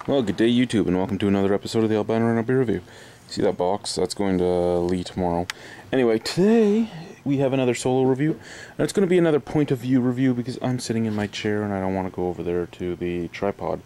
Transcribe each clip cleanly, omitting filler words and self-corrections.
Well, good day YouTube, and welcome to another episode of the Albino Rhino beer review. See that box? That's going to Lee tomorrow. Anyway, today we have another solo review, and it's going to be another point of view review because I'm sitting in my chair and I don't want to go over there to the tripod.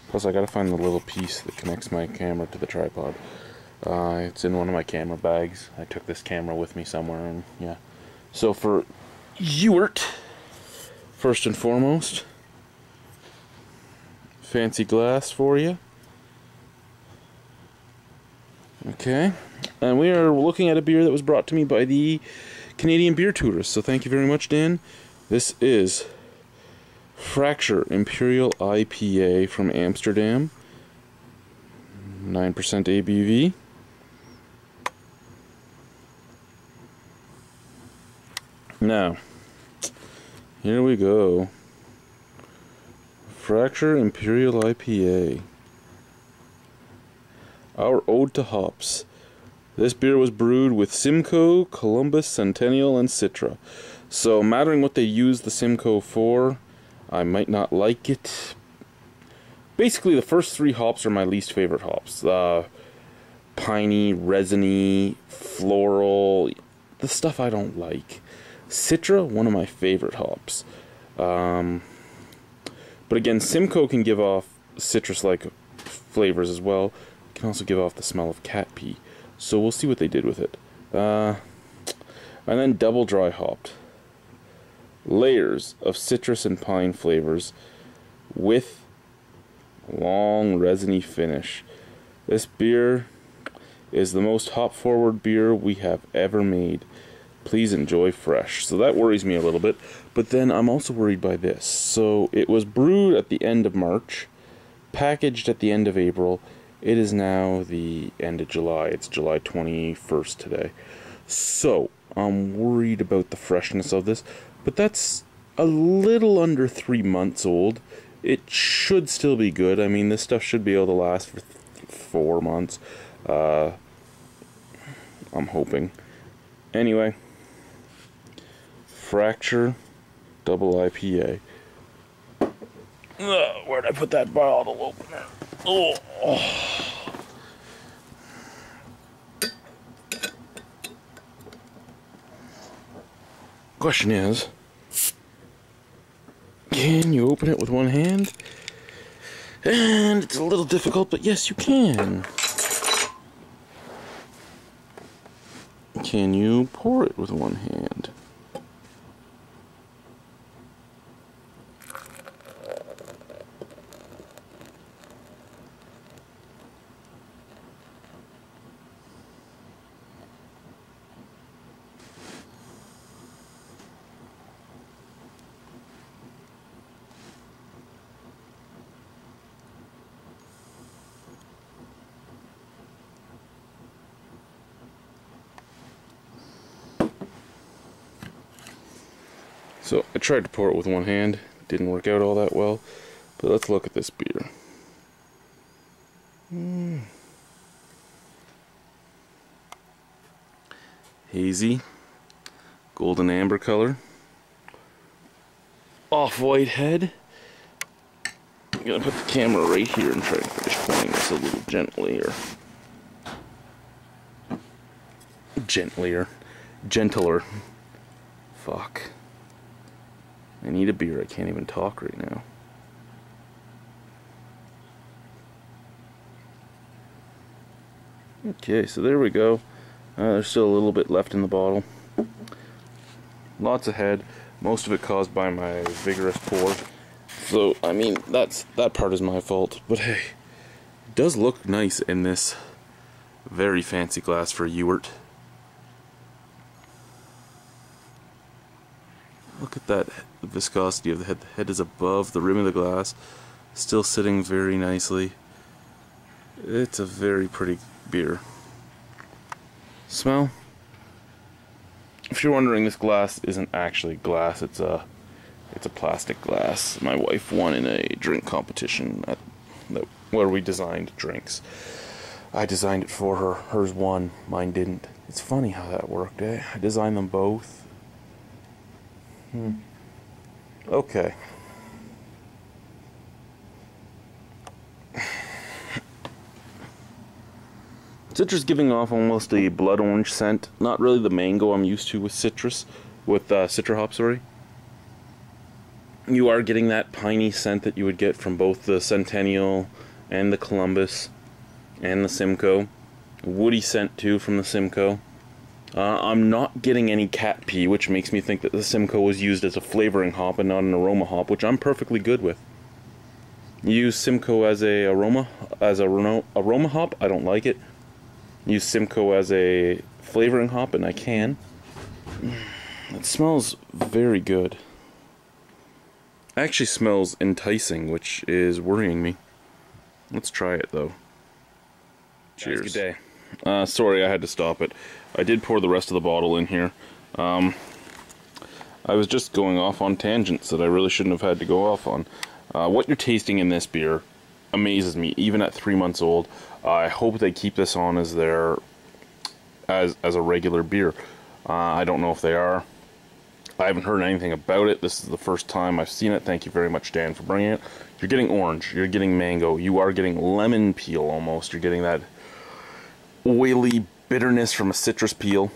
Plus, I got to find the little piece that connects my camera to the tripod. It's in one of my camera bags. I took this camera with me somewhere, and yeah. So for Ewart, first and foremost, fancy glass for you. Okay, and we are looking at a beer that was brought to me by the Canadian Beer Tourists, so thank you very much, Dan. This is Fracture Imperial IPA from Amsterdam, 9% ABV. Now, here we go. Fracture Imperial IPA. Our ode to hops. This beer was brewed with Simcoe, Columbus, Centennial, and Citra. So, mattering what they use the Simcoe for, I might not like it. Basically, the first three hops are my least favorite hops. Piney, resiny, floral, the stuff I don't like. Citra, one of my favorite hops. But again, Simcoe can give off citrus-like flavors as well. It can also give off the smell of cat pee. So we'll see what they did with it. And then double dry hopped. Layers of citrus and pine flavors with long resiny finish. This beer is the most hop-forward beer we have ever made. Please enjoy fresh. So that worries me a little bit, but then I'm also worried by this. So it was brewed at the end of March, packaged at the end of April. It is now the end of July. It's July 21st today. So I'm worried about the freshness of this, but that's a little under 3 months old. It should still be good. I mean, this stuff should be able to last for 4 months. I'm hoping. Anyway, Fracture Double IPA. Where'd I put that bottle opener? Oh. Question is, can you open it with one hand? And it's a little difficult, but yes, you can. Can you pour it with one hand? So I tried to pour it with one hand, didn't work out all that well, but let's look at this beer. Hazy, golden amber color, off-white head. I'm gonna put the camera right here and try to finish pointing this a little gentler. Fuck. I need a beer. I can't even talk right now. Okay, so there we go. There's still a little bit left in the bottle. Lots of head. Most of it caused by my vigorous pour. So, I mean, that part is my fault. But hey, it does look nice in this very fancy glass for Ewart. Look at that viscosity of the head. The head is above the rim of the glass, still sitting very nicely. It's a very pretty beer. Smell? If you're wondering, this glass isn't actually glass. It's a plastic glass. My wife won in a drink competition where we designed drinks. I designed it for her. Hers won. Mine didn't. It's funny how that worked, eh? I designed them both. Okay. Citrus giving off almost a blood orange scent. Not really the mango I'm used to with citrus, with Citra hop, sorry. You are getting that piney scent that you would get from both the Centennial and the Columbus and the Simcoe. Woody scent too from the Simcoe. I'm not getting any cat pee, which makes me think that the Simcoe was used as a flavoring hop and not an aroma hop, which I'm perfectly good with. Use Simcoe as a aroma hop, I don't like it. Use Simcoe as a flavoring hop, and I can. It smells very good. Actually smells enticing, which is worrying me. Let's try it though. Cheers. Guys, good day. Sorry I had to stop it. I did pour the rest of the bottle in here. I was just going off on tangents that I really shouldn't have had to go off on. What you're tasting in this beer amazes me, even at 3 months old. I hope they keep this on as their as a regular beer. I don't know if they are. I haven't heard anything about it. This is the first time I've seen it. Thank you very much, Dan, for bringing it. You're getting orange. You're getting mango. You are getting lemon peel almost. You're getting that oily bitterness from a citrus peel.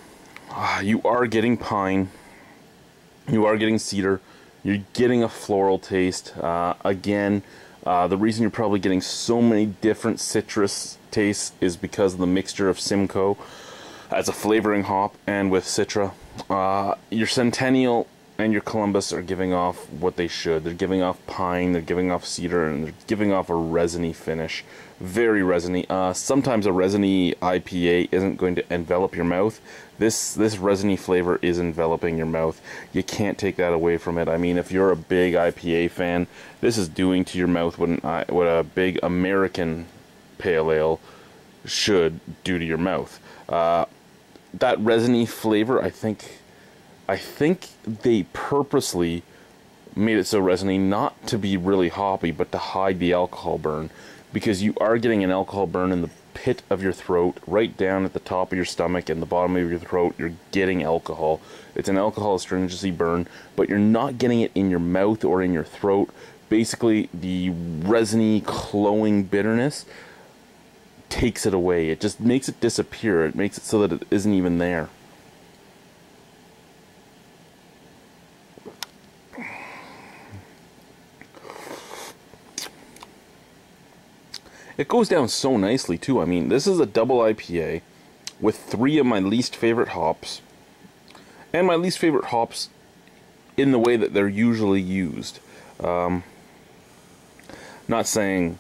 You are getting pine. You are getting cedar. You're getting a floral taste. Again, the reason you're probably getting so many different citrus tastes is because of the mixture of Simcoe as a flavoring hop and with Citra. Your Centennial and your Columbus are giving off what they should. They're giving off pine, they're giving off cedar, and they're giving off a resiny finish. Very resiny. Sometimes a resiny IPA isn't going to envelop your mouth. This resiny flavor is enveloping your mouth. You can't take that away from it. I mean, if you're a big IPA fan, this is doing to your mouth what a big American pale ale should do to your mouth. That resiny flavor, I think they purposely made it so resiny, not to be really hoppy, but to hide the alcohol burn, because you are getting an alcohol burn in the pit of your throat, right down at the top of your stomach and the bottom of your throat. You're getting alcohol. It's an alcohol astringency burn, but you're not getting it in your mouth or in your throat. Basically, the resiny, cloying bitterness takes it away. It just makes it disappear. It makes it so that it isn't even there. It goes down so nicely too. I mean, this is a double IPA with 3 of my least favorite hops, and my least favorite hops in the way that they're usually used. Not saying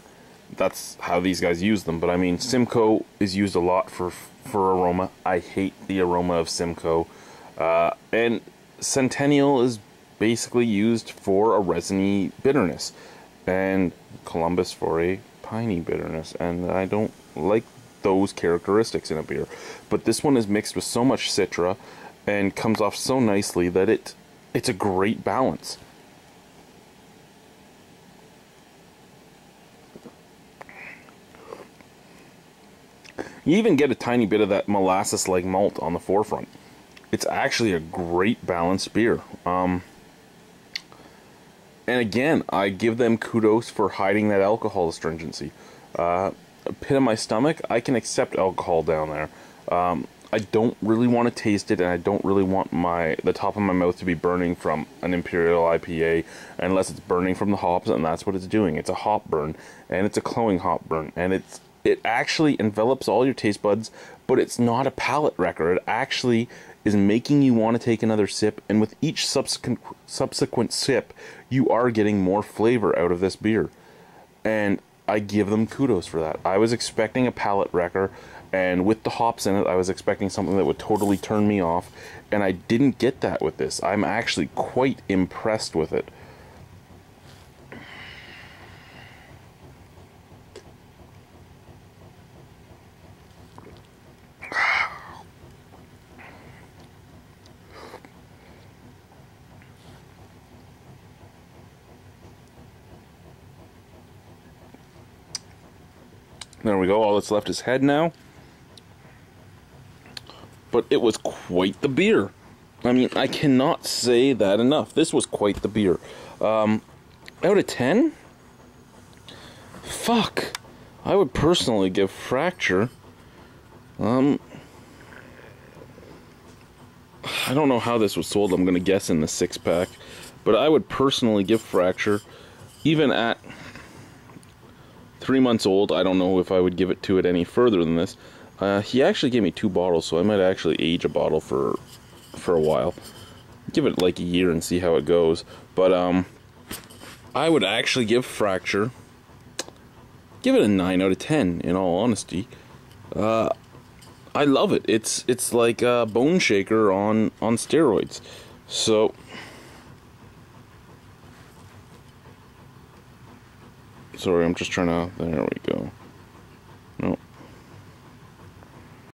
that's how these guys use them, but I mean, Simcoe is used a lot for aroma. I hate the aroma of Simcoe. And Centennial is basically used for a resiny bitterness, and Columbus for a piney bitterness, and I don't like those characteristics in a beer. But this one is mixed with so much Citra and comes off so nicely that it's a great balance. You even get a tiny bit of that molasses-like malt on the forefront. It's actually a great balanced beer. And again, I give them kudos for hiding that alcohol astringency. A pit of my stomach, I can accept alcohol down there. I don't really want to taste it, and I don't really want the top of my mouth to be burning from an Imperial IPA, unless it's burning from the hops, and that's what it's doing. It's a hop burn, and it's a cloying hop burn, and it actually envelops all your taste buds, but it's not a palate wrecker. It actually is making you want to take another sip, and with each subsequent sip, you are getting more flavor out of this beer. And I give them kudos for that. I was expecting a palate wrecker, and with the hops in it, I was expecting something that would totally turn me off, and I didn't get that with this. I'm actually quite impressed with it. There we go, all that's left is head now. But it was quite the beer. I mean, I cannot say that enough. This was quite the beer. Out of 10? Fuck. I would personally give Fracture I don't know how this was sold. I'm gonna guess in the 6-pack, but I would personally give Fracture, even at 3 months old. I don't know if I would give it to it any further than this. He actually gave me 2 bottles, so I might actually age a bottle for a while. Give it like a year and see how it goes. But I would actually give Fracture, give it a 9 out of 10. In all honesty, I love it. It's like a Bone Shaker on steroids. So sorry, I'm just trying to. There we go.